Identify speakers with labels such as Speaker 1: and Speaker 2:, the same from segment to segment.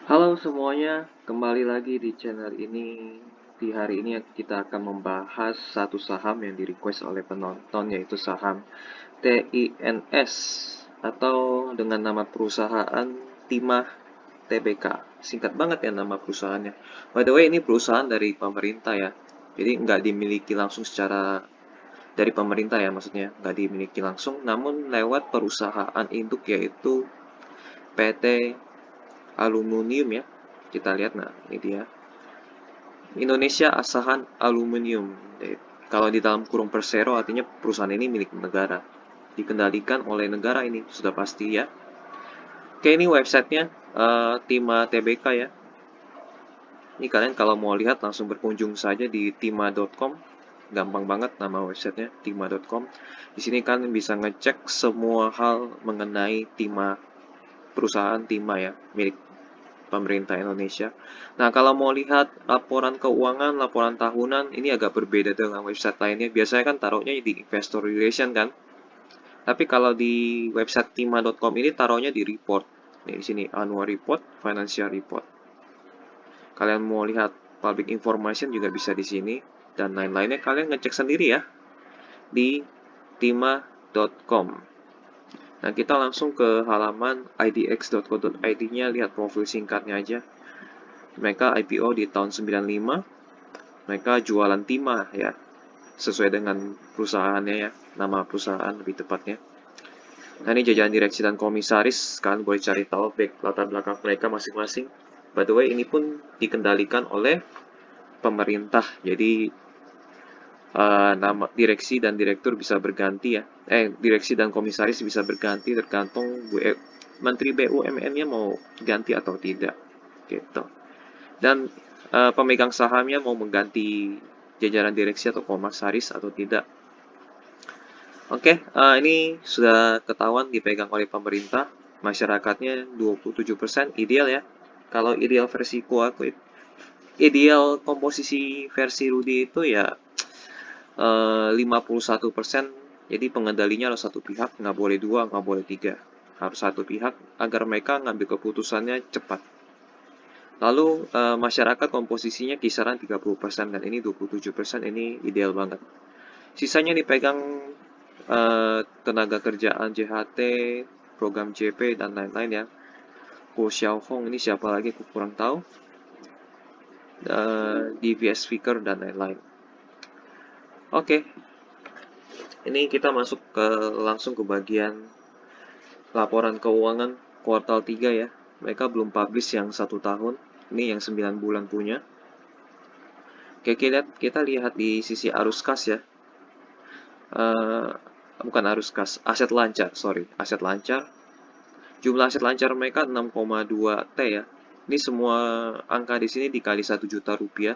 Speaker 1: Halo semuanya, kembali lagi di channel ini. Di hari ini kita akan membahas satu saham yang di-request oleh penonton, yaitu saham TINS atau dengan nama perusahaan Timah Tbk. Singkat banget ya nama perusahaannya. By the way, ini perusahaan dari pemerintah ya. Jadi nggak dimiliki langsung secara dari pemerintah ya, maksudnya nggak dimiliki langsung, namun lewat perusahaan induk yaitu PT Aluminium ya. Kita lihat, nah ini dia. Indonesia Asahan Aluminium. Kalau di dalam kurung Persero artinya perusahaan ini milik negara. Dikendalikan oleh negara ini, sudah pasti ya. Oke, ini websitenya Tima TBK ya. Ini kalian kalau mau lihat langsung berkunjung saja di tima.com. Gampang banget nama websitenya, tima.com. Di sini kalian bisa ngecek semua hal mengenai Tima, perusahaan Tima ya, milik pemerintah Indonesia. Nah, kalau mau lihat laporan keuangan, laporan tahunan, ini agak berbeda dengan website lainnya. Biasanya kan taruhnya di investor relation kan. Tapi kalau di website tima.com ini taruhnya di report. Nih, di sini annual report, financial report. Kalian mau lihat public information juga bisa di sini dan lain-lainnya kalian ngecek sendiri ya di tima.com. Nah, kita langsung ke halaman idx.co.id-nya, lihat profil singkatnya aja. Mereka IPO di tahun 95, mereka jualan timah ya, sesuai dengan perusahaannya ya, nama perusahaan lebih tepatnya. Nah, ini jajaran direksi dan komisaris, kalian boleh cari tahu latar belakang mereka masing-masing. By the way, ini pun dikendalikan oleh pemerintah, jadi nama direksi dan direktur bisa berganti ya. Direksi dan komisaris bisa berganti tergantung Menteri BUMN-nya mau ganti atau tidak, gitu. Dan pemegang sahamnya mau mengganti jajaran direksi atau komisaris atau tidak. Oke, ini sudah ketahuan dipegang oleh pemerintah, masyarakatnya 27% ideal ya. Kalau ideal versiku aku, ideal komposisi versi Rudy itu ya 51%. Jadi pengendalinya harus satu pihak, nggak boleh dua, nggak boleh tiga. Harus satu pihak agar mereka ngambil keputusannya cepat. Lalu masyarakat komposisinya kisaran 30% dan ini 27%, ini ideal banget. Sisanya dipegang tenaga kerjaan JHT, program JP dan lain-lain ya. Ko Xiaohong ini siapa lagi aku kurang tahu. DVS Speaker dan lain-lain. Oke, ini kita masuk langsung ke bagian laporan keuangan kuartal 3 ya. Mereka belum publish yang 1 tahun. Ini yang 9 bulan punya. Oke, kita lihat di sisi arus kas ya. Bukan arus kas, aset lancar, sorry. Aset lancar. Jumlah aset lancar mereka 6,2 T ya. Ini semua angka di sini dikali 1 juta rupiah.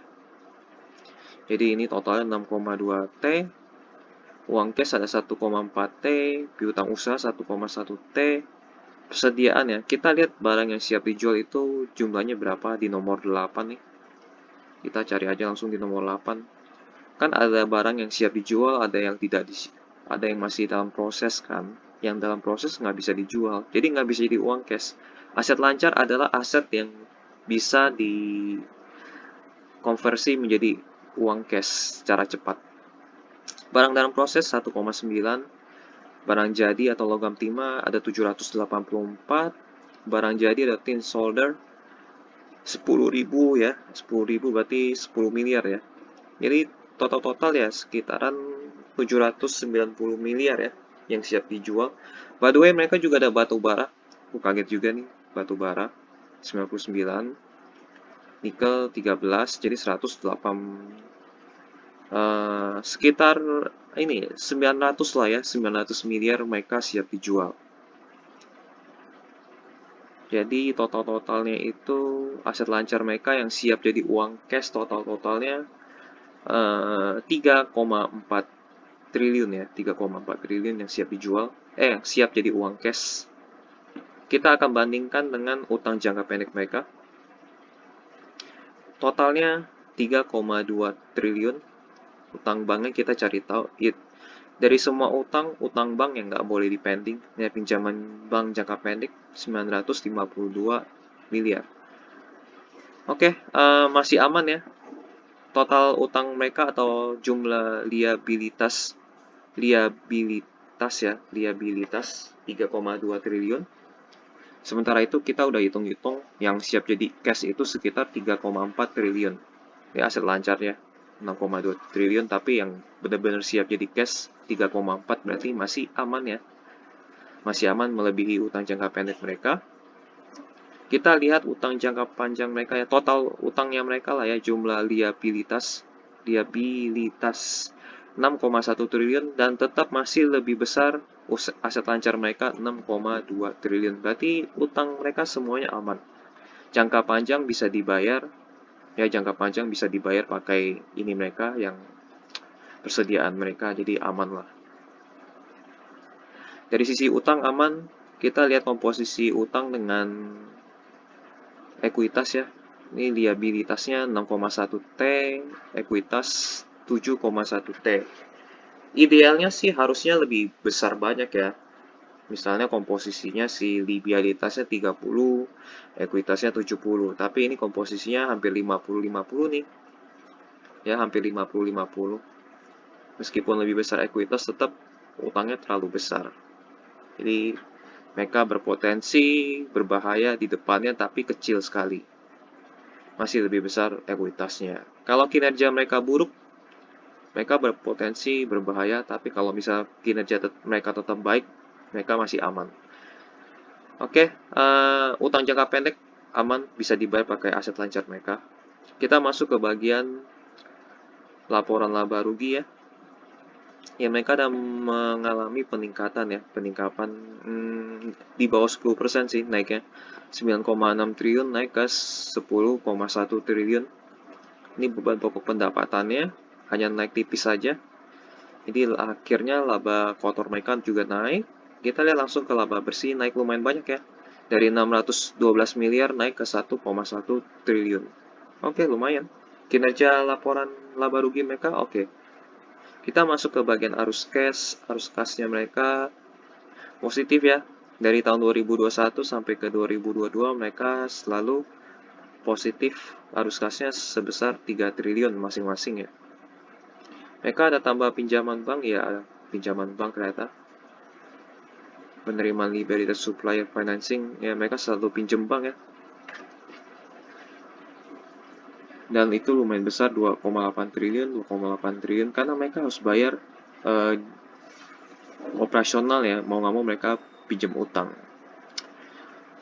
Speaker 1: Jadi ini totalnya 6,2 T. Uang cash ada 1,4 T, piutang usaha 1,1 T. Persediaan ya, kita lihat barang yang siap dijual itu jumlahnya berapa di nomor 8 nih. Kita cari aja langsung di nomor 8. Kan ada barang yang siap dijual, ada yang tidak ada yang masih dalam proses kan. Yang dalam proses nggak bisa dijual, jadi nggak bisa jadi uang cash. Aset lancar adalah aset yang bisa dikonversi menjadi uang cash secara cepat. Barang dalam proses 1,9, barang jadi atau logam timah ada 784, barang jadi ada tin solder 10.000 ya, 10.000 berarti 10 miliar ya. Jadi total ya sekitaran 790 miliar ya yang siap dijual. By the way, mereka juga ada batu bara. Aku kaget juga nih, batu bara 99, nikel 13, jadi 108, sekitar ini 900 lah ya, 900 miliar mereka siap dijual. Jadi totalnya itu aset lancar mereka yang siap jadi uang cash totalnya 3,4 triliun ya, 3,4 triliun yang siap dijual, yang siap jadi uang cash. Kita akan bandingkan dengan utang jangka pendek mereka. Totalnya 3,2 triliun. Utang banknya kita cari tahu. Dari semua utang bank yang nggak boleh dipending, ya pinjaman bank jangka pendek 952 miliar. Oke, masih aman ya. Total utang mereka atau jumlah liabilitas 3,2 triliun. Sementara itu kita udah hitung-hitung yang siap jadi cash itu sekitar 3,4 triliun. Ya aset lancarnya 6,2 triliun, tapi yang benar-benar siap jadi cash 3,4, berarti masih aman ya. Masih aman melebihi utang jangka pendek mereka. Kita lihat utang jangka panjang mereka ya, total utangnya mereka lah ya, jumlah liabilitas 6,1 triliun dan tetap masih lebih besar aset lancar mereka 6,2 triliun. Berarti utang mereka semuanya aman. Jangka panjang bisa dibayar, ya jangka panjang bisa dibayar pakai ini mereka yang persediaan mereka, jadi aman lah. Dari sisi utang aman, kita lihat komposisi utang dengan ekuitas ya. Ini liabilitasnya 6,1 T, ekuitas 7,1 T. Idealnya sih harusnya lebih besar banyak ya. Misalnya komposisinya si liabilitasnya 30, ekuitasnya 70. Tapi ini komposisinya hampir 50-50 nih. Ya, hampir 50-50. Meskipun lebih besar ekuitas, tetap utangnya terlalu besar. Jadi mereka berpotensi berbahaya di depannya tapi kecil sekali. Masih lebih besar ekuitasnya. Kalau kinerja mereka buruk, mereka berpotensi berbahaya, tapi kalau misal kinerja mereka tetap baik, mereka masih aman. Oke, utang jangka pendek aman, bisa dibayar pakai aset lancar mereka. Kita masuk ke bagian laporan laba rugi ya. Ya, mereka ada mengalami peningkatan ya, di bawah 10% sih naiknya. 9,6 triliun naik ke 10,1 triliun. Ini beban pokok pendapatannya hanya naik tipis saja. Jadi akhirnya laba kotor mereka juga naik. Kita lihat langsung ke laba bersih naik lumayan banyak ya. Dari 612 miliar naik ke 1,1 triliun. Oke, lumayan. Kinerja laporan laba rugi mereka oke. Kita masuk ke bagian arus cash. Arus cashnya mereka positif ya. Dari tahun 2021 sampai ke 2022 mereka selalu positif arus cashnya sebesar 3 triliun masing-masing ya. Mereka ada tambah pinjaman bank ya, ada pinjaman bank ternyata. Penerimaan liabilitas supplier financing ya, mereka selalu pinjem bank ya. Dan itu lumayan besar 2,8 triliun karena mereka harus bayar operasional ya, mau nggak mau mereka pinjam utang.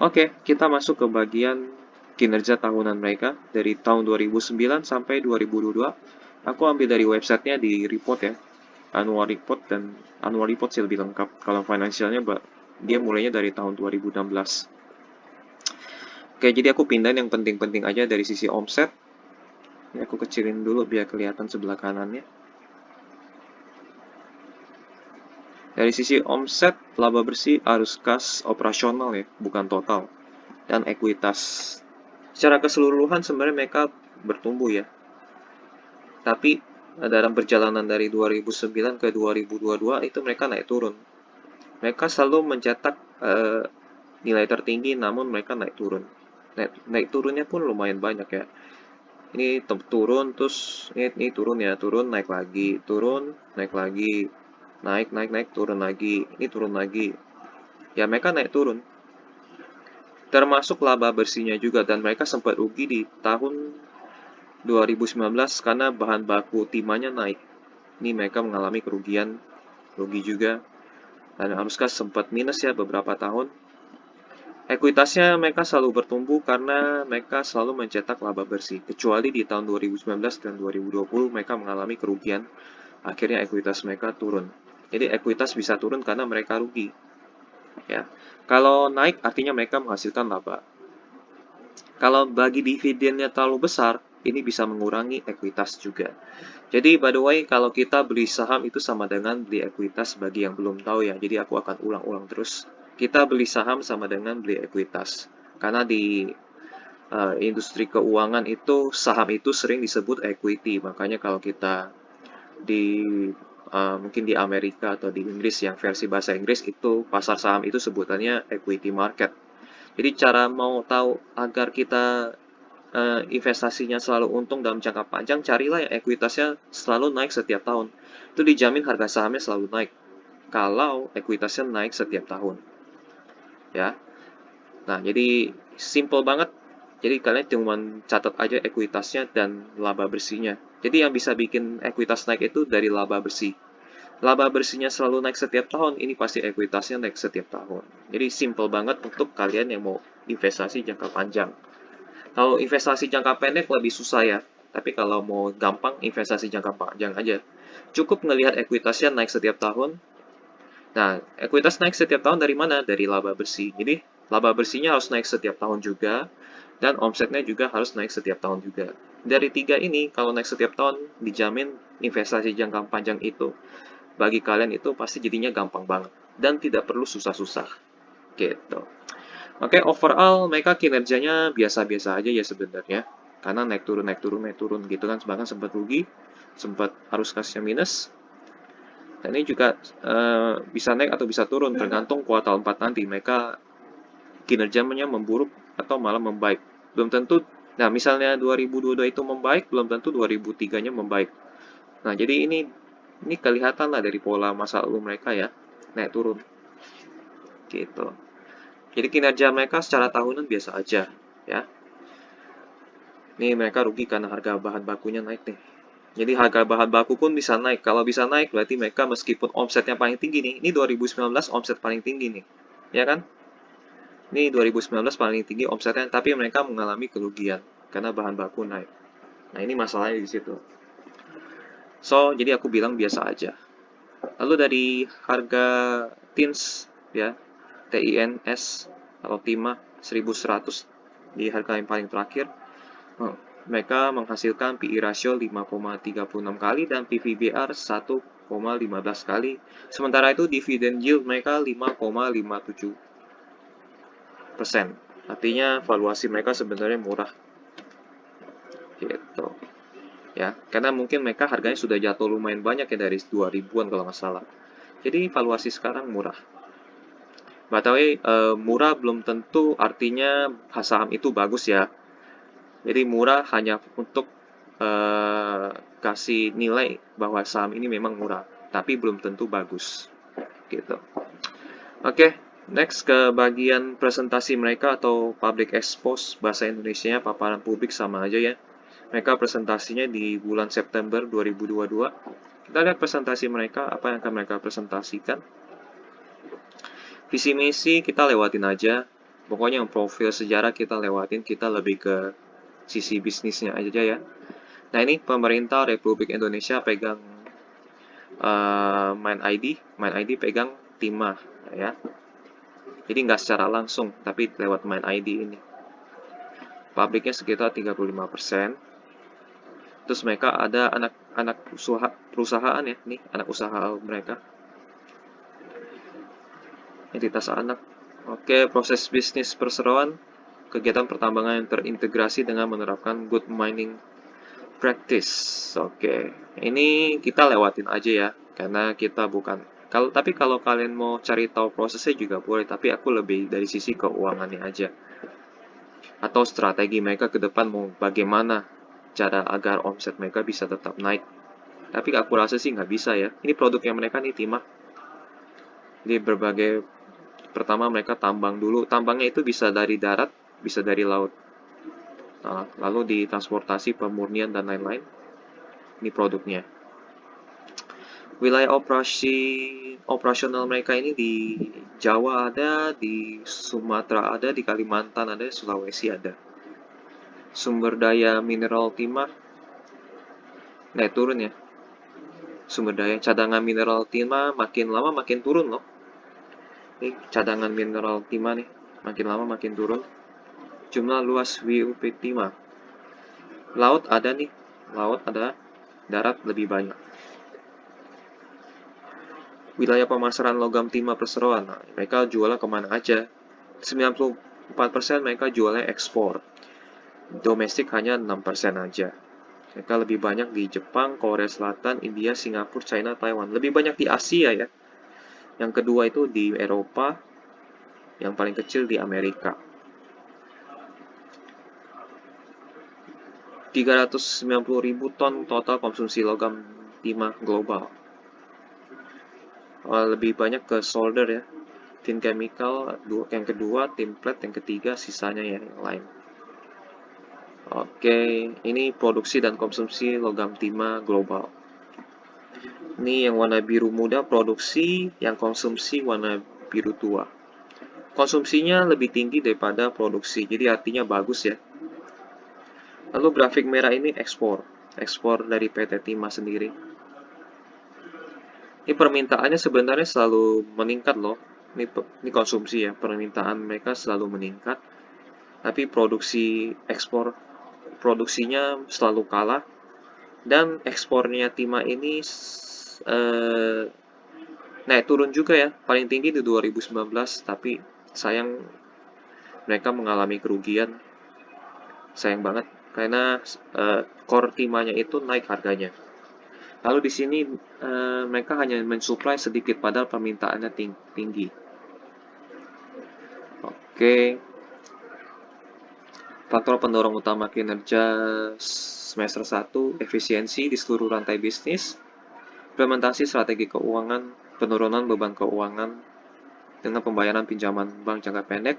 Speaker 1: Oke, kita masuk ke bagian kinerja tahunan mereka dari tahun 2009 sampai 2022. Aku ambil dari websitenya di report ya, annual report, dan annual report sih lebih lengkap. Kalau financialnya dia mulainya dari tahun 2016. Oke, jadi aku pindahin yang penting-penting aja dari sisi omset. Ini aku kecilin dulu biar kelihatan sebelah kanannya. Dari sisi omset, laba bersih, arus kas, operasional ya, bukan total. Dan ekuitas. Secara keseluruhan sebenarnya mereka bertumbuh ya. Tapi dalam perjalanan dari 2009 ke 2022 itu mereka naik turun. Mereka selalu mencetak nilai tertinggi namun mereka naik turun. Naik turunnya pun lumayan banyak ya. Ini turun terus ini turun ya, turun naik lagi, turun naik lagi, naik turun lagi, ini turun lagi. Ya mereka naik turun. Termasuk laba bersihnya juga, dan mereka sempat rugi di tahun 2019 karena bahan baku timahnya naik. Ini mereka mengalami kerugian, rugi juga. Dan haruskah sempat minus ya beberapa tahun. Ekuitasnya mereka selalu bertumbuh karena mereka selalu mencetak laba bersih. Kecuali di tahun 2019 dan 2020 mereka mengalami kerugian. Akhirnya ekuitas mereka turun. Jadi ekuitas bisa turun karena mereka rugi. Ya. Kalau naik artinya mereka menghasilkan laba. Kalau bagi dividennya terlalu besar, ini bisa mengurangi ekuitas juga. Jadi by the way, kalau kita beli saham itu sama dengan beli ekuitas bagi yang belum tahu ya. Jadi aku akan ulang-ulang terus. Kita beli saham sama dengan beli ekuitas. Karena di industri keuangan itu saham itu sering disebut equity. Makanya kalau kita di mungkin di Amerika atau di Inggris yang versi bahasa Inggris itu pasar saham itu sebutannya equity market. Jadi cara mau tahu agar kita investasinya selalu untung dalam jangka panjang, carilah yang ekuitasnya selalu naik setiap tahun. Itu dijamin harga sahamnya selalu naik kalau ekuitasnya naik setiap tahun. Ya. Nah, jadi simple banget. Jadi kalian cuma catat aja ekuitasnya dan laba bersihnya. Jadi yang bisa bikin ekuitas naik itu dari laba bersih. Laba bersihnya selalu naik setiap tahun, ini pasti ekuitasnya naik setiap tahun. Jadi simple banget untuk kalian yang mau investasi jangka panjang. Kalau investasi jangka pendek lebih susah ya. Tapi kalau mau gampang, investasi jangka panjang aja. Cukup ngelihat ekuitasnya naik setiap tahun. Nah, ekuitas naik setiap tahun dari mana? Dari laba bersih. Jadi, laba bersihnya harus naik setiap tahun juga. Dan omsetnya juga harus naik setiap tahun juga. Dari tiga ini, kalau naik setiap tahun, dijamin investasi jangka panjang itu. Bagi kalian itu pasti jadinya gampang banget. Dan tidak perlu susah-susah. Gitu. Oke, overall mereka kinerjanya biasa-biasa aja ya sebenarnya. Karena naik turun, naik turun, naik turun gitu kan. Bahkan sempat rugi, sempat arus kasnya minus. Dan ini juga bisa naik atau bisa turun, tergantung kuartal 4 nanti. Mereka kinerjanya memburuk atau malah membaik. Belum tentu, nah misalnya 2022 itu membaik, belum tentu 2003-nya membaik. Nah, jadi ini kelihatan lah dari pola masa lalu mereka ya, naik turun. Gitu. Jadi kinerja mereka secara tahunan biasa aja, ya. Nih mereka rugi karena harga bahan bakunya naik nih. Jadi harga bahan baku pun bisa naik. Kalau bisa naik berarti mereka meskipun omsetnya paling tinggi nih. Ini 2019 omset paling tinggi nih. Ya kan? Ini 2019 paling tinggi omsetnya, tapi mereka mengalami kerugian karena bahan baku naik. Nah, ini masalahnya di situ. So, jadi aku bilang biasa aja. Lalu dari harga TINS ya, TINS atau TIMA 1100 di harga yang paling terakhir, mereka menghasilkan PI ratio 5,36 kali dan PVBR 1,15 kali. Sementara itu dividen yield mereka 5,57%. Artinya valuasi mereka sebenarnya murah. Gitu. Ya, karena mungkin mereka harganya sudah jatuh lumayan banyak ya dari 2000-an kalau nggak salah. Jadi valuasi sekarang murah. By the way, murah belum tentu artinya saham itu bagus ya. Jadi murah hanya untuk kasih nilai bahwa saham ini memang murah, tapi belum tentu bagus. Gitu. Oke, next ke bagian presentasi mereka atau public expose, bahasa Indonesianya paparan publik sama aja ya. Mereka presentasinya di bulan September 2022. Kita lihat presentasi mereka, apa yang akan mereka presentasikan. Visi misi kita lewatin aja. Pokoknya yang profil sejarah kita lewatin, kita lebih ke sisi bisnisnya aja ya. Nah, ini pemerintah Republik Indonesia pegang Mind ID pegang Timah ya. Jadi nggak secara langsung, tapi lewat Mind ID ini. Pabriknya sekitar 35%. Terus mereka ada anak perusahaan ya, nih anak usaha mereka. Entitas anak. Oke, proses bisnis perseroan, kegiatan pertambangan yang terintegrasi dengan menerapkan good mining practice. Oke, ini kita lewatin aja ya, karena kita bukan. Tapi kalau kalian mau cari tahu prosesnya juga boleh, tapi aku lebih dari sisi keuangannya aja. Atau strategi mereka ke depan mau bagaimana cara agar omset mereka bisa tetap naik. Tapi aku rasa sih nggak bisa ya. Ini produknya mereka nih Timah. Jadi berbagai, pertama mereka tambang dulu. Tambangnya itu bisa dari darat, bisa dari laut. Nah, lalu ditransportasi, pemurnian, dan lain-lain. Ini produknya. Wilayah operasional mereka ini di Jawa ada, di Sumatera ada, di Kalimantan ada, Sulawesi ada. Sumber daya mineral timah naik turun ya. Sumber daya cadangan mineral timah makin lama makin turun loh. Ini cadangan mineral timah nih, makin lama makin turun. Jumlah luas WUP timah. Laut ada nih, laut ada, darat lebih banyak. Wilayah pemasaran logam timah perseroan, nah, mereka jualnya kemana aja. 94% mereka jualnya ekspor. Domestik hanya 6% aja. Mereka lebih banyak di Jepang, Korea Selatan, India, Singapura, China, Taiwan. Lebih banyak di Asia ya. Yang kedua itu di Eropa, yang paling kecil di Amerika. 390.000 ton total konsumsi logam timah global. Lebih banyak ke solder ya, tin chemical yang kedua, tin plate yang ketiga, sisanya ya yang lain. Oke, ini produksi dan konsumsi logam timah global. Ini yang warna biru muda produksi, yang konsumsi warna biru tua. Konsumsinya lebih tinggi daripada produksi, jadi artinya bagus ya. Lalu grafik merah ini ekspor dari PT Timah sendiri. Ini permintaannya sebenarnya selalu meningkat loh. Ini konsumsi ya, permintaan mereka selalu meningkat. Tapi produksinya selalu kalah. Dan ekspornya Timah ini naik turun juga ya, paling tinggi di 2019, tapi sayang mereka mengalami kerugian. Sayang banget, karena core Timahnya itu naik harganya. Lalu di sini mereka hanya mensuplai sedikit padahal permintaannya tinggi. Oke. Faktor pendorong utama kinerja semester 1, efisiensi di seluruh rantai bisnis, implementasi strategi keuangan, penurunan beban keuangan dengan pembayaran pinjaman bank jangka pendek,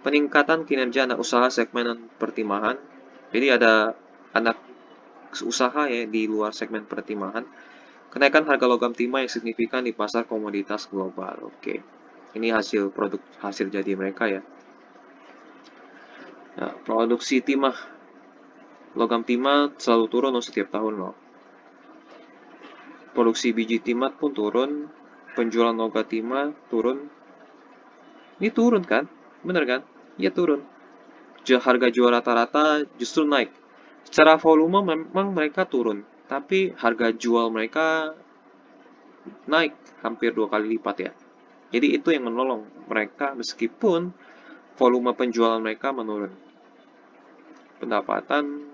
Speaker 1: peningkatan kinerja anak usaha segmen pertimahan. Jadi ada anak usaha ya di luar segmen pertimahan. Kenaikan harga logam timah yang signifikan di pasar komoditas global. Oke. Ini hasil jadi mereka ya. Nah, produksi timah, logam timah selalu turun loh setiap tahun loh. Produksi biji timah pun turun, penjualan logam timah turun. Ini turun kan? Bener kan? Iya turun. Harga jual rata-rata justru naik. Secara volume memang mereka turun, tapi harga jual mereka naik hampir 2 kali lipat ya. Jadi itu yang menolong mereka meskipun volume penjualan mereka menurun. Pendapatan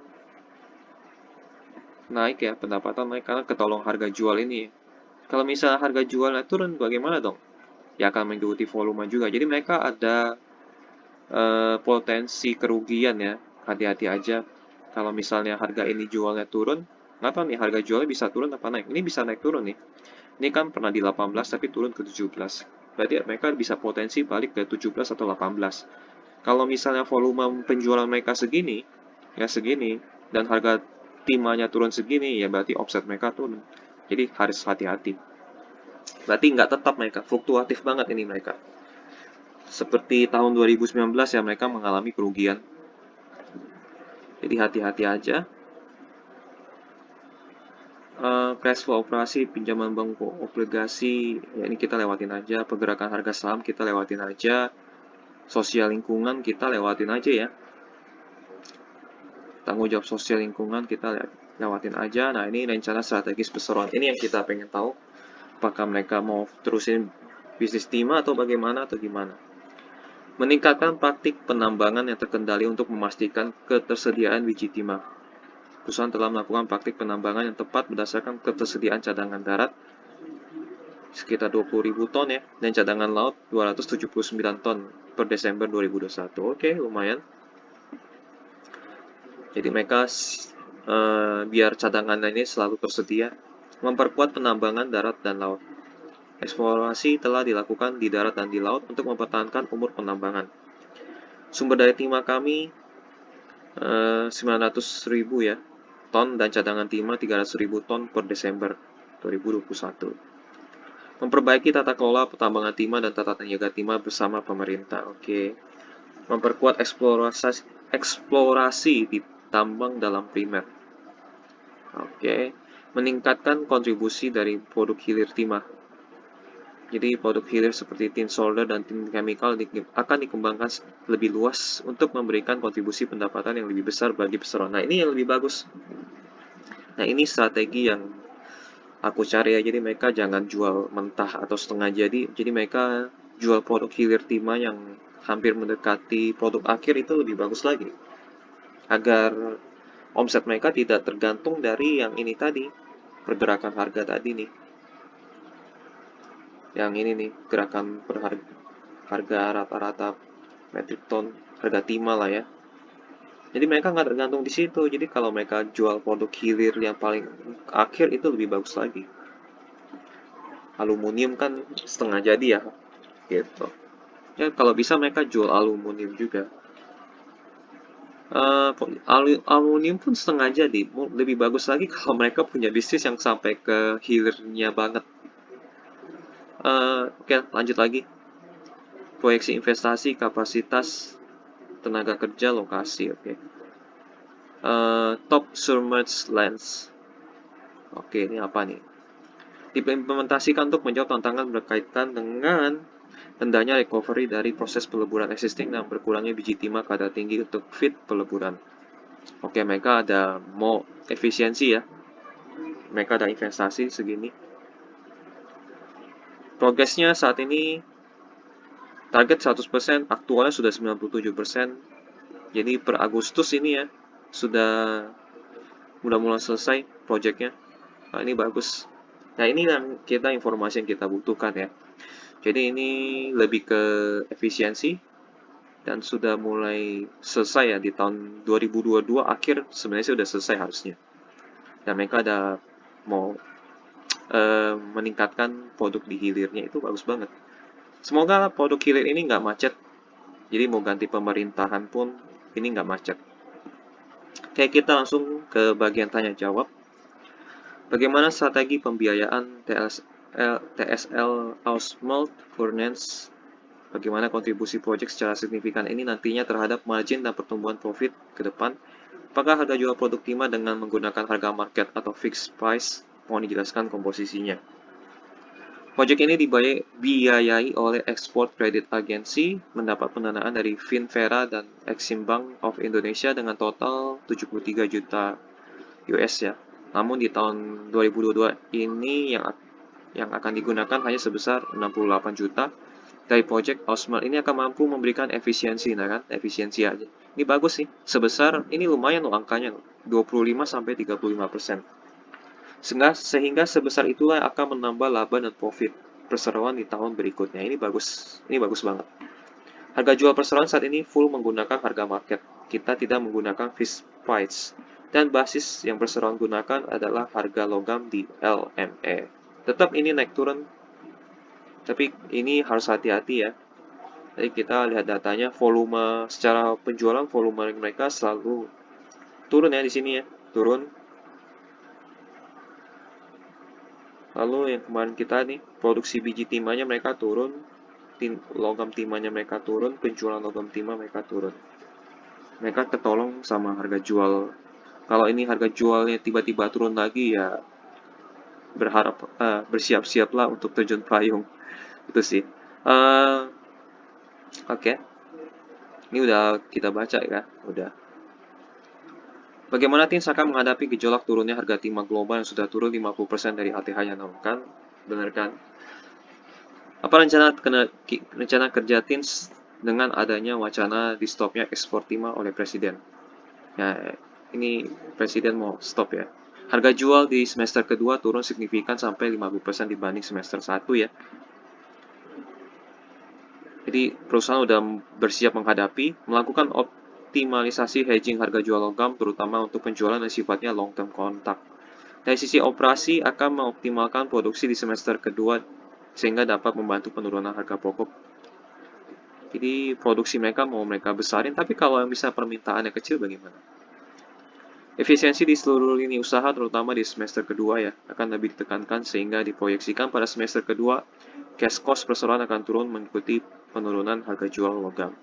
Speaker 1: naik karena ketolong harga jual ini. Kalau misalnya harga jualnya turun, bagaimana dong? Ya akan mengikuti volume juga. Jadi mereka ada potensi kerugian ya. Hati-hati aja. Kalau misalnya harga ini jualnya turun, nggak tahu nih harga jualnya bisa turun apa naik. Ini bisa naik turun nih. Ini kan pernah di 18 tapi turun ke 17. Berarti mereka bisa potensi balik ke 17 atau 18. Kalau misalnya volume penjualan mereka segini, ya segini, dan harga timahnya turun segini, ya berarti offset mereka turun. Jadi harus hati-hati. Berarti nggak tetap mereka, fluktuatif banget ini mereka. Seperti tahun 2019 ya mereka mengalami kerugian. Jadi hati-hati aja. Cash flow operasi, pinjaman bank obligasi, ya ini kita lewatin aja. Pergerakan harga saham kita lewatin aja. Sosial lingkungan kita lewatin aja ya. Tanggung jawab sosial lingkungan kita lewatin aja. Nah ini rencana strategis perseroan. Ini yang kita pengen tahu. Apakah mereka mau terusin bisnis timah atau bagaimana atau gimana. Meningkatkan praktik penambangan yang terkendali untuk memastikan ketersediaan biji timah. Perusahaan telah melakukan praktik penambangan yang tepat berdasarkan ketersediaan cadangan darat sekitar 20.000 ton ya, dan cadangan laut 279 ton per Desember 2021. Oke, lumayan. Jadi mereka biar cadangan ini selalu tersedia, memperkuat penambangan darat dan laut. Eksplorasi telah dilakukan di darat dan di laut untuk mempertahankan umur penambangan. Sumber daya timah kami 900.000 ya ton dan cadangan timah 300.000 ton per Desember 2021. Memperbaiki tata kelola pertambangan timah dan tata niaga timah bersama pemerintah. Oke. Memperkuat eksplorasi di tambang dalam primer. Oke. Meningkatkan kontribusi dari produk hilir timah. Jadi produk hilir seperti tin solder dan tin chemical akan dikembangkan lebih luas untuk memberikan kontribusi pendapatan yang lebih besar bagi peserta. Nah ini yang lebih bagus. Nah ini strategi yang aku cari ya. Jadi mereka jangan jual mentah atau setengah jadi mereka jual produk hilir timah yang hampir mendekati produk akhir itu lebih bagus lagi. Agar omset mereka tidak tergantung dari yang ini tadi, pergerakan harga tadi nih. Yang ini nih, gerakan harga rata-rata metrik ton, harga timah lah ya. Jadi mereka nggak tergantung di situ. Jadi kalau mereka jual produk hilir yang paling akhir itu lebih bagus lagi. Aluminium kan setengah jadi ya, gitu. Ya kalau bisa mereka jual aluminium juga. Aluminium pun setengah jadi. Lebih bagus lagi kalau mereka punya bisnis yang sampai ke hilirnya banget. Oke, lanjut lagi. Proyeksi investasi, kapasitas, tenaga kerja, lokasi. Oke. Top submerged lens. Oke, ini apa nih? Diimplementasikan untuk menjawab tantangan berkaitan dengan rendahnya recovery dari proses peleburan existing dan berkurangnya biji timah kadar tinggi untuk feed peleburan. Oke, mereka ada mau efisiensi ya. Mereka ada investasi segini. Progresnya saat ini target 100%, aktualnya sudah 97%. Jadi per Agustus ini ya, sudah mulai selesai proyeknya. Nah, ini bagus. Nah, ini yang informasi yang kita butuhkan ya. Jadi ini lebih ke efisiensi dan sudah mulai selesai ya di tahun 2022 akhir sebenarnya sudah selesai harusnya. Dan mereka ada mau meningkatkan produk di hilirnya itu bagus banget. Semoga produk hilir ini nggak macet. Jadi mau ganti pemerintahan pun ini nggak macet. Oke, kita langsung ke bagian tanya jawab. Bagaimana strategi pembiayaan TSL Ausmelt Furnace? Bagaimana kontribusi proyek secara signifikan ini nantinya terhadap margin dan pertumbuhan profit ke depan? Apakah harga jual produk timah dengan menggunakan harga market atau fixed price? Mohon dijelaskan komposisinya. Proyek ini dibiayai oleh Export Credit Agency, mendapat pendanaan dari Finvera dan Exim Bank of Indonesia dengan total 73 juta US ya. Namun di tahun 2022 ini yang akan digunakan hanya sebesar 68 juta. Dari proyek Ausmelt ini akan mampu memberikan efisiensi, nah kan, efisiensi aja. Ini bagus sih, sebesar, ini lumayan loh angkanya, 25-35%. Sehingga sebesar itulah akan menambah laba dan profit perseroan di tahun berikutnya. Ini bagus banget. Harga jual perseroan saat ini full menggunakan harga market. Kita tidak menggunakan fixed price. Dan basis yang perseroan gunakan adalah harga logam di LME. Tetap ini naik turun, tapi ini harus hati-hati ya. Jadi kita lihat datanya, volume secara penjualan volume mereka selalu turun ya di sini ya, turun. Lalu yang kemarin kita nih, produksi biji timahnya mereka turun, logam timahnya mereka turun, penjualan logam timah mereka turun. Mereka ketolong sama harga jual. Kalau ini harga jualnya tiba-tiba turun lagi ya bersiap-siaplah untuk terjun payung. Itu sih. Oke. Ini udah kita baca ya, udah. Bagaimana Tins akan menghadapi gejolak turunnya harga timah global yang sudah turun 50% dari ATH-nya? Kan? Benar kan? Apa rencana kerja Tins dengan adanya wacana di stopnya ekspor timah oleh Presiden? Ya, ini Presiden mau stop ya. Harga jual di semester kedua turun signifikan sampai 50% dibanding semester 1 ya. Jadi perusahaan sudah bersiap menghadapi, melakukan optimalisasi hedging harga jual logam terutama untuk penjualan yang sifatnya long term kontrak. Dari sisi operasi akan mengoptimalkan produksi di semester kedua sehingga dapat membantu penurunan harga pokok. Jadi produksi mereka mau mereka besarin, tapi kalau bisa permintaannya kecil bagaimana? Efisiensi di seluruh lini usaha terutama di semester kedua ya akan lebih ditekankan sehingga diproyeksikan pada semester kedua cash cost perseroan akan turun mengikuti penurunan harga jual logam.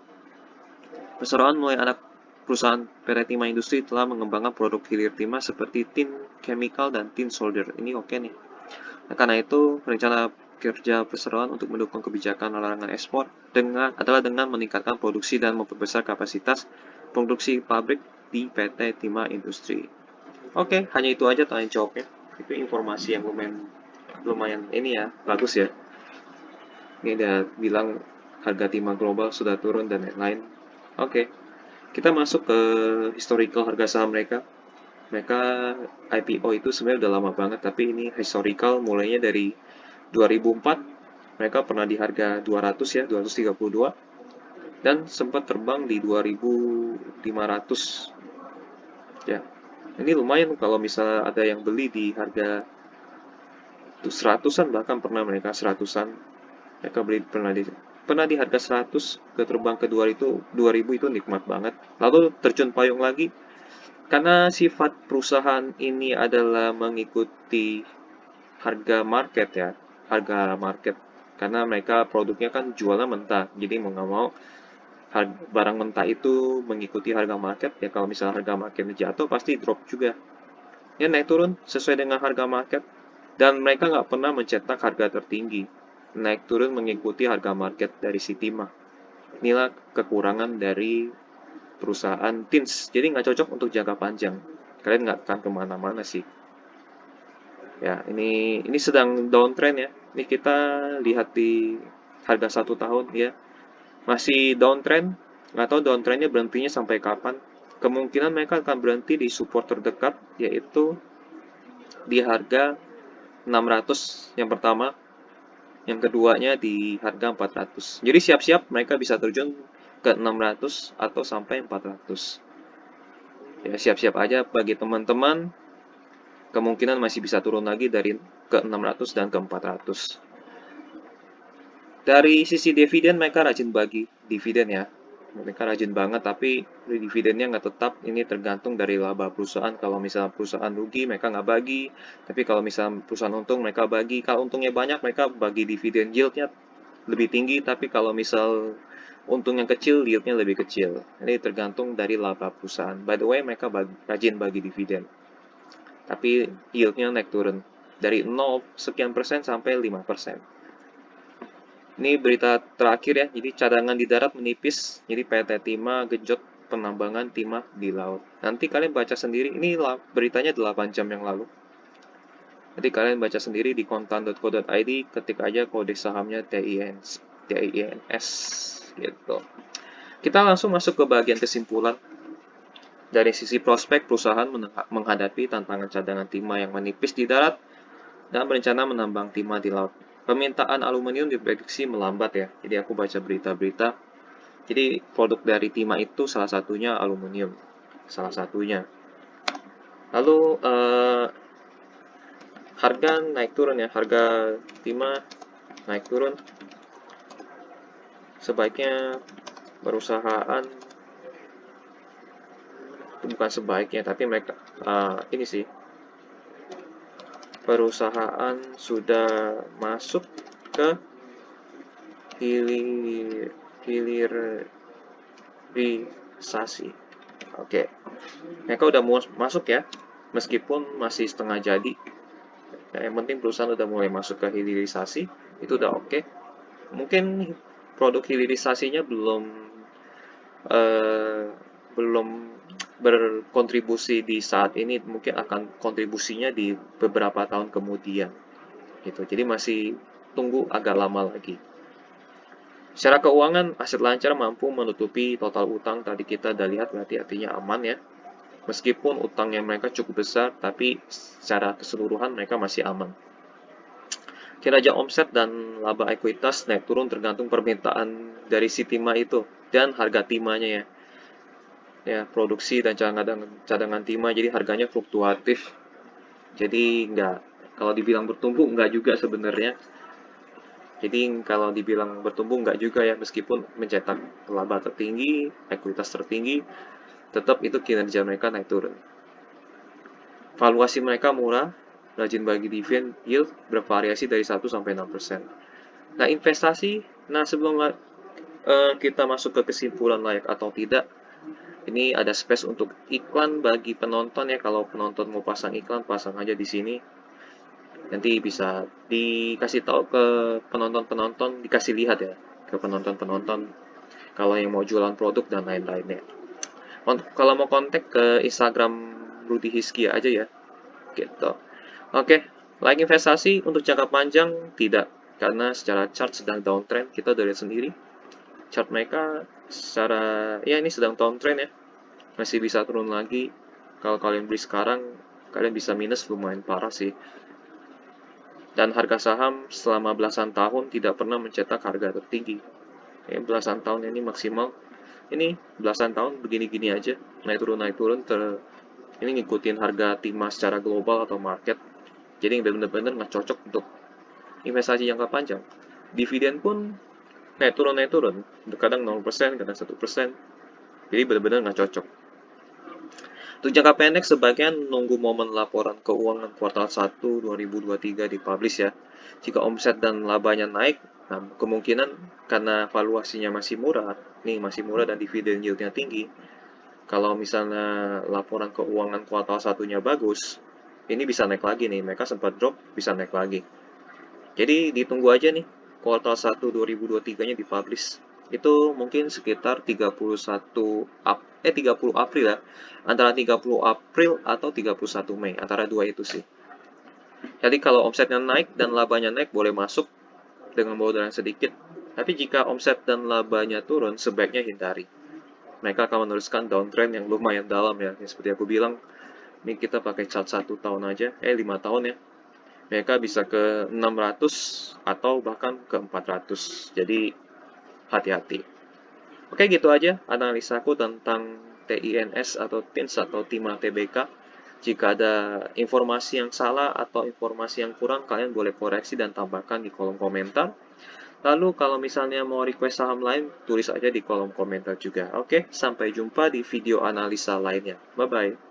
Speaker 1: Perseroan mulai anak perusahaan PT Timah Industri telah mengembangkan produk hilir timah seperti tin chemical dan tin solder. Ini oke nih. Nah, karena itu rencana kerja perseroan untuk mendukung kebijakan larangan ekspor adalah dengan meningkatkan produksi dan memperbesar kapasitas produksi pabrik di PT Timah Industri. Oke, hanya itu aja tanya jawabnya. Itu informasi yang lumayan ini ya, bagus ya. Ini udah bilang harga timah global sudah turun dan lain-lain. Oke, kita masuk ke historical harga saham mereka. Mereka IPO itu sebenarnya udah lama banget, tapi ini historical mulainya dari 2004. Mereka pernah di harga 200 ya, 232. Dan sempat terbang di 2500 Ya, ini lumayan kalau misalnya ada yang beli di harga tuh seratusan, bahkan pernah mereka seratusan. Mereka beli pernah di harga 100 ke terbang ke 2000 itu nikmat banget. Lalu terjun payung lagi karena sifat perusahaan ini adalah mengikuti harga market ya, harga market. Karena mereka produknya kan jualnya mentah, jadi mau nggak mau barang mentah itu mengikuti harga market ya. Kalau misalnya harga marketnya jatuh pasti drop juga. Ya naik turun sesuai dengan harga market. Dan mereka nggak pernah mencetak harga tertinggi. Naik turun mengikuti harga market dari si timah. Inilah kekurangan dari perusahaan teens. Jadi nggak cocok untuk jangka panjang. Kalian nggak akan kemana-mana sih. Ya, ini sedang downtrend ya. Ini kita lihat di harga 1 tahun ya. Masih downtrend. Nggak tahu downtrendnya berhentinya sampai kapan. Kemungkinan mereka akan berhenti di support terdekat, yaitu di harga 600 yang pertama, yang keduanya di harga 400. Jadi siap-siap mereka bisa terjun ke 600 atau sampai 400. Ya siap-siap aja bagi teman-teman, kemungkinan masih bisa turun lagi dari ke 600 dan ke 400. Dari sisi dividen mereka rajin bagi dividen ya. Mereka rajin banget, tapi dividennya nggak tetap. Ini tergantung dari laba perusahaan. Kalau misalnya perusahaan rugi mereka nggak bagi, tapi kalau misalnya perusahaan untung mereka bagi. Kalau untungnya banyak mereka bagi dividen, yieldnya lebih tinggi, tapi kalau misal untung yang kecil, yieldnya lebih kecil. Ini tergantung dari laba perusahaan. By the way, mereka rajin bagi dividen, tapi yieldnya naik turun dari 0 sekian persen sampai 5%. Ini berita terakhir ya, jadi cadangan di darat menipis, jadi PT Timah genjot penambangan timah di laut. Nanti kalian baca sendiri, ini beritanya 8 jam yang lalu. Jadi kalian baca sendiri di kontan.co.id, ketik aja kode sahamnya TINS gitu. Kita langsung masuk ke bagian kesimpulan. Dari sisi prospek, perusahaan menghadapi tantangan cadangan timah yang menipis di darat dan berencana menambang timah di laut. Permintaan aluminium diprediksi melambat ya. Jadi aku baca berita-berita. Jadi produk dari timah itu salah satunya aluminium. Salah satunya. Lalu harga naik turun ya. Harga timah naik turun. Sebaiknya perusahaan, itu bukan sebaiknya, tapi mereka ini sih, perusahaan sudah masuk ke hilirisasi. Oke, mereka udah mau masuk ya, meskipun masih setengah jadi. Ya, yang penting perusahaan udah mulai masuk ke hilirisasi, itu udah oke. Mungkin produk hilirisasinya eh, belum berkontribusi di saat ini, mungkin akan kontribusinya di beberapa tahun kemudian gitu. Jadi masih tunggu agak lama lagi. Secara keuangan, aset lancar mampu menutupi total utang. Tadi kita udah lihat, berarti artinya aman ya. Meskipun utangnya mereka cukup besar, tapi secara keseluruhan mereka masih aman. Kinerja omset dan laba ekuitas naik turun tergantung permintaan dari si timah itu dan harga timahnya ya. Ya, produksi dan cadangan timah, jadi harganya fluktuatif. Jadi nggak, kalau dibilang bertumbuh nggak juga sebenarnya. Jadi kalau dibilang bertumbuh nggak juga ya, meskipun mencetak laba tertinggi, ekuitas tertinggi, tetap itu kinerja mereka naik turun. Valuasi mereka murah, rajin bagi dividen, yield bervariasi dari 1-6%. Nah, investasi, nah sebelum kita masuk ke kesimpulan layak atau tidak, ini ada space untuk iklan bagi penonton ya. Kalau penonton mau pasang iklan, pasang aja di sini. Nanti bisa dikasih tahu ke penonton-penonton, dikasih lihat ya ke penonton-penonton kalau yang mau jualan produk dan lain-lainnya. Kalau mau kontak ke Instagram Rudy Hiskia aja ya, gitu. Oke, like investasi untuk jangka panjang tidak, karena secara chart sedang downtrend. Kita udah lihat sendiri chart mereka secara, ya ini sedang downtrend ya, masih bisa turun lagi. Kalau kalian beli sekarang, kalian bisa minus lumayan parah sih. Dan harga saham selama belasan tahun tidak pernah mencetak harga tertinggi. Belasan tahun ini maksimal. Ini belasan tahun begini-gini aja, naik turun Ini ngikutin harga timah secara global atau market. Jadi bener-bener nggak cocok untuk investasi jangka panjang. Dividen pun naik turun. Kadang 0%, kadang 1%. Jadi bener-bener nggak cocok. Untuk jangka pendek, sebagian nunggu momen laporan keuangan kuartal 1 2023 dipublish ya. Jika omset dan labanya naik, nah kemungkinan karena valuasinya masih murah, masih murah dan dividen yieldnya tinggi, kalau misalnya laporan keuangan kuartal satunya bagus, ini bisa naik lagi nih. Mereka sempat drop, bisa naik lagi. Jadi ditunggu aja nih, kuartal 1 2023-nya dipublish. Itu mungkin sekitar 30 April ya. Antara 30 April atau 31 Mei, antara dua itu sih. Jadi kalau omsetnya naik dan labanya naik, boleh masuk dengan modal yang sedikit. Tapi jika omset dan labanya turun, sebaiknya hindari. Mereka akan meneruskan downtrend yang lumayan dalam ya. Seperti aku bilang, ini kita pakai chart 1 tahun aja, 5 tahun ya. Mereka bisa ke 600 atau bahkan ke 400. Jadi hati-hati. Oke, gitu aja analisaku tentang TINS atau TINS atau Timah TBK. Jika ada informasi yang salah atau informasi yang kurang, kalian boleh koreksi dan tambahkan di kolom komentar. Lalu kalau misalnya mau request saham lain, tulis aja di kolom komentar juga. Oke, sampai jumpa di video analisa lainnya. Bye-bye.